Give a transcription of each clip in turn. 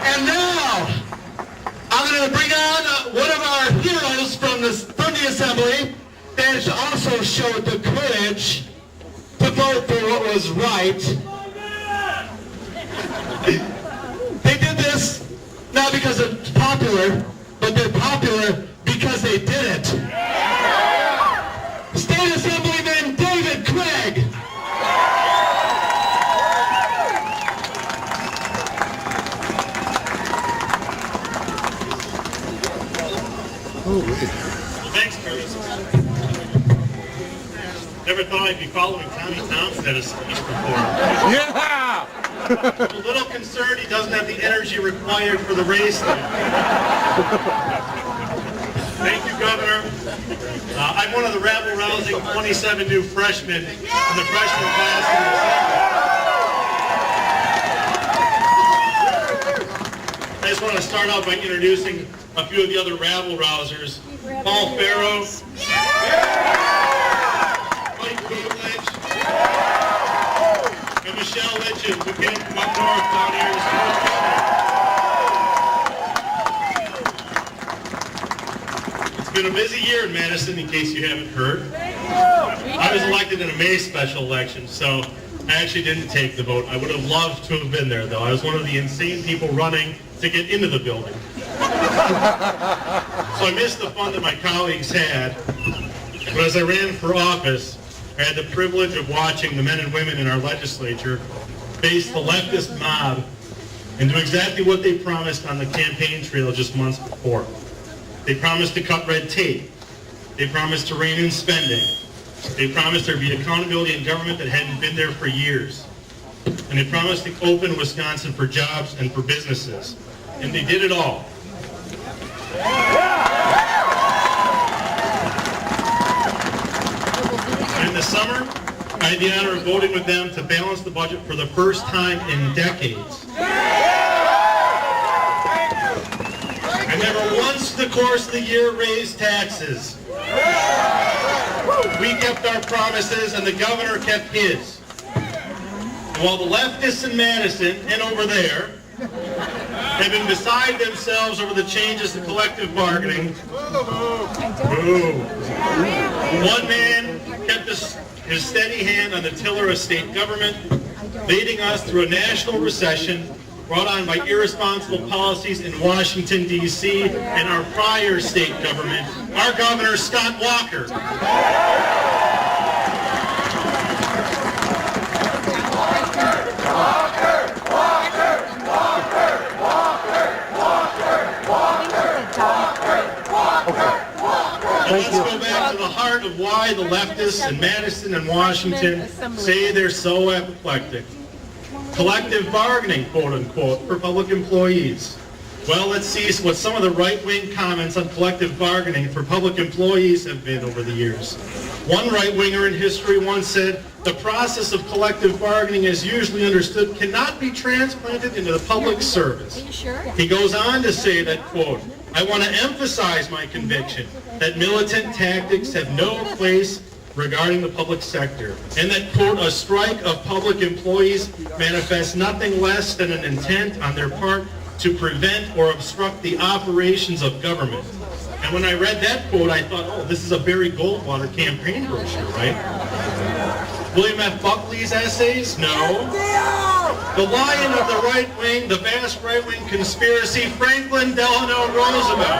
And now, I'm going to bring on one of our heroes from the assembly that also showed the courage to vote for what was right. They did this not because it's popular, but they're popular because they did it. State Assemblyman David Craig. Thanks, Curtis. Never thought I'd be following Tommy Thompson at a speech before. Yeah! I'm a little concerned he doesn't have the energy required for the race. Thank you, Governor. I'm one of the rabble-rousing 27 new freshmen in the freshman class in the Assembly. I just want to start out by introducing a few of the other rabble-rousers. Paul Farrow. Mike Coolidge. And Michelle Litchens, who came from up north down here to support Governor. It's been a busy year in Madison, in case you haven't heard. I was elected in a May special election, so I actually didn't take the vote. I would have loved to have been there, though. I was one of the insane people running to get into the building. So I missed the fun that my colleagues had. But as I ran for office, I had the privilege of watching the men and women in our legislature face the leftist mob and do exactly what they promised on the campaign trail just months before. They promised to cut red tape. They promised to rein in spending. They promised there'd be accountability in government that hadn't been there for years. And they promised to open Wisconsin for jobs and for businesses. And they did it all. In the summer, I had the honor of voting with them to balance the budget for the first time in decades. I never once in the course of the year raised taxes. We kept our promises and the governor kept his. And while the leftists in Madison and over there have been beside themselves over the changes to collective bargaining, one man kept his steady hand on the tiller of state government, leading us through a national recession brought on by irresponsible policies in Washington, D.C. and our prior state government, our Governor Scott Walker. Let's go back to the heart of why the leftists in Madison and Washington say they're so apoplectic. Collective bargaining, quote unquote, for public employees. Well, let's see what some of the right-wing comments on collective bargaining for public employees have been over the years. One right-winger in history once said, the process of collective bargaining as usually understood cannot be transplanted into the public service. Are you sure? He goes on to say that, quote, I want to emphasize my conviction that militant tactics have no place regarding the public sector, and that, quote, a strike of public employees manifests nothing less than an intent on their part to prevent or obstruct the operations of government. And when I read that quote, I thought, oh, this is a Barry Goldwater campaign brochure, right? William F. Buckley's essays? No. The lion of the right wing, the vast right wing conspiracy, Franklin Delano Roosevelt.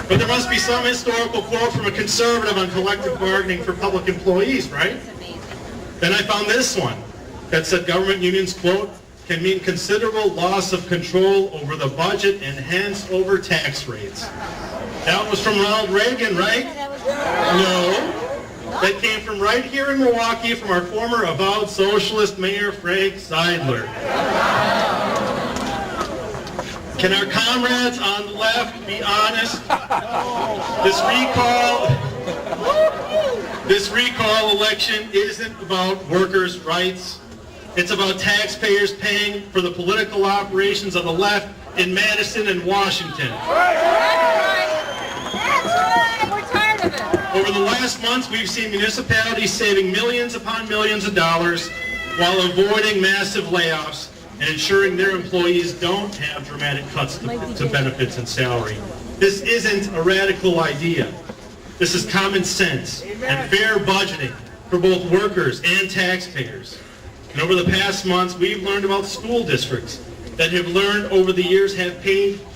But there must be some historical quote from a conservative on collective bargaining for public employees, right? Then I found this one that said government unions, quote, can mean considerable loss of control over the budget and hence over tax rates. That was from Ronald Reagan, right? No. That came from right here in Milwaukee from our former avowed socialist mayor, Frank Seidler. Can our comrades on the left be honest? This recall election isn't about workers' rights. It's about taxpayers paying for the political operations of the left in Madison and Washington. Over the last months, we've seen municipalities saving millions upon millions of dollars while avoiding massive layoffs and ensuring their employees don't have dramatic cuts to benefits and salary. This isn't a radical idea. This is common sense and fair budgeting for both workers and taxpayers. And over the past months, we've learned about school districts that have learned over the years have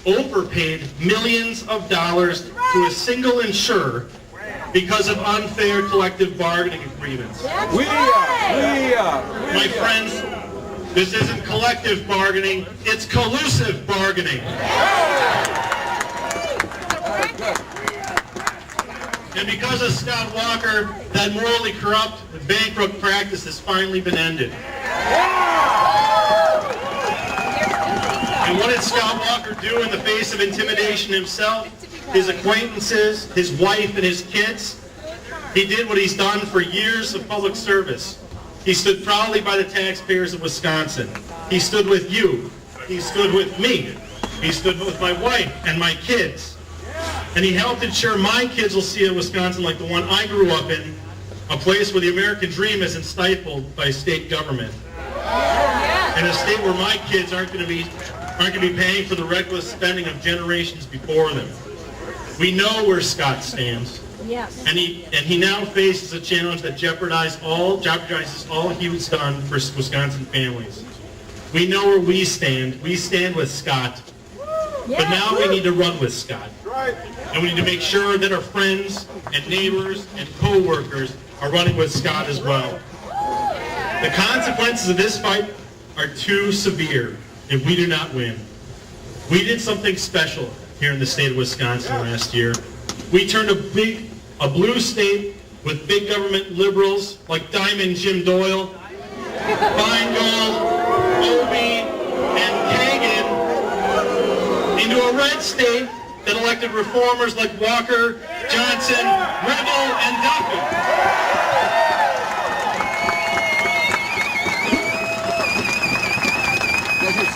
overpaid millions of dollars to a single insurer because of unfair collective bargaining agreements. My friends, this isn't collective bargaining, it's collusive bargaining. And because of Scott Walker, that morally corrupt and bankrupt practice has finally been ended. And what did Scott Walker do in the face of intimidation himself, his acquaintances, his wife, and his kids? He did what he's done for years of public service. He stood proudly by the taxpayers of Wisconsin. He stood with you. He stood with me. He stood with my wife and my kids. And he helped ensure my kids will see a Wisconsin like the one I grew up in, a place where the American dream isn't stifled by state government. And a state where my kids aren't going to be paying for the reckless spending of generations before them. We know where Scott stands. Yes. And he now faces a challenge that jeopardizes all he's done for Wisconsin families. We know where we stand. We stand with Scott. But now we need to run with Scott. And we need to make sure that our friends and neighbors and co-workers are running with Scott as well. The consequences of this fight are too severe if we do not win. We did something special here in the state of Wisconsin last year. We turned a blue state with big government liberals like Diamond Jim Doyle, Feingold, Obey, and Kagan into a red state that elected reformers like Walker, Johnson, Ribble, and Duffy.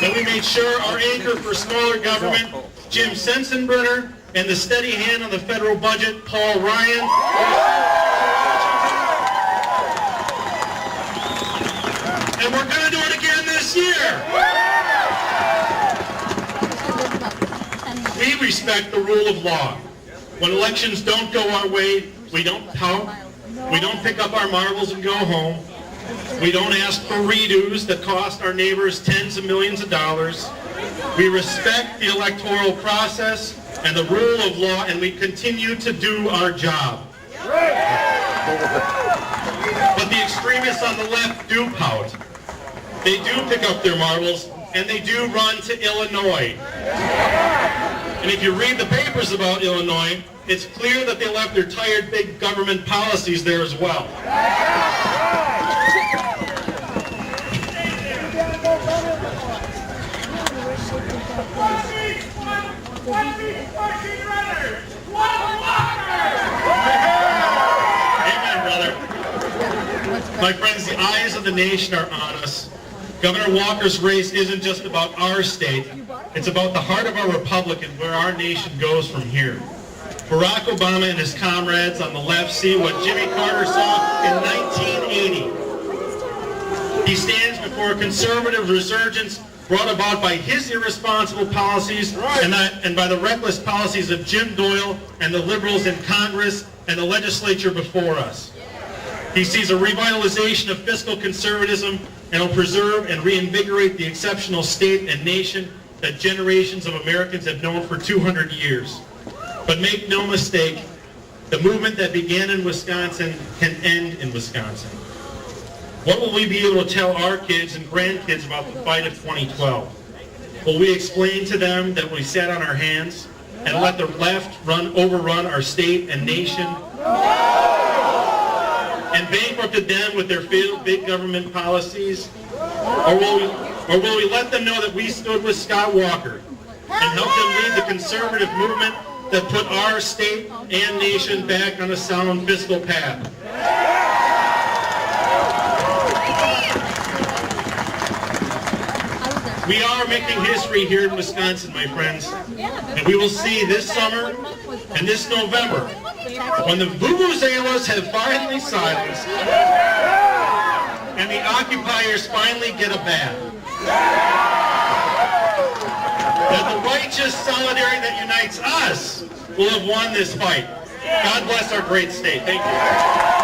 And we made sure our anchor for smaller government, Jim Sensenbrenner, and the steady hand on the federal budget, Paul Ryan, and we're going to do it again this year. We respect the rule of law. When elections don't go our way, we don't pout, we don't pick up our marbles and go home. We don't ask for redos that cost our neighbors tens of millions of dollars. We respect the electoral process and the rule of law, and we continue to do our job. But the extremists on the left do pout. They do pick up their marbles, and they do run to Illinois. And if you read the papers about Illinois, it's clear that they left their tired big government policies there as well. Amen, brother. My friends, the eyes of the nation are on us. Governor Walker's race isn't just about our state. It's about the heart of our republic and where our nation goes from here. Barack Obama and his comrades on the left see what Jimmy Carter saw in 1980. He stands before a conservative resurgence brought about by his irresponsible policies and by the reckless policies of Jim Doyle and the liberals in Congress and the legislature before us. He sees a revitalization of fiscal conservatism and will preserve and reinvigorate the exceptional state and nation that generations of Americans have known for 200 years. But make no mistake, the movement that began in Wisconsin can end in Wisconsin. What will we be able to tell our kids and grandkids about the fight of 2012? Will we explain to them that we sat on our hands and let the left overrun our state and nation and bankrupted them with their failed big government policies? Or will we let them know that we stood with Scott Walker and helped them lead the conservative movement that put our state and nation back on a sound fiscal path? We are making history here in Wisconsin, my friends, and we will see this summer and this November, when the vuvuzelas have finally silenced and the occupiers finally get a bath. That the righteous solidarity that unites us will have won this fight. God bless our great state. Thank you.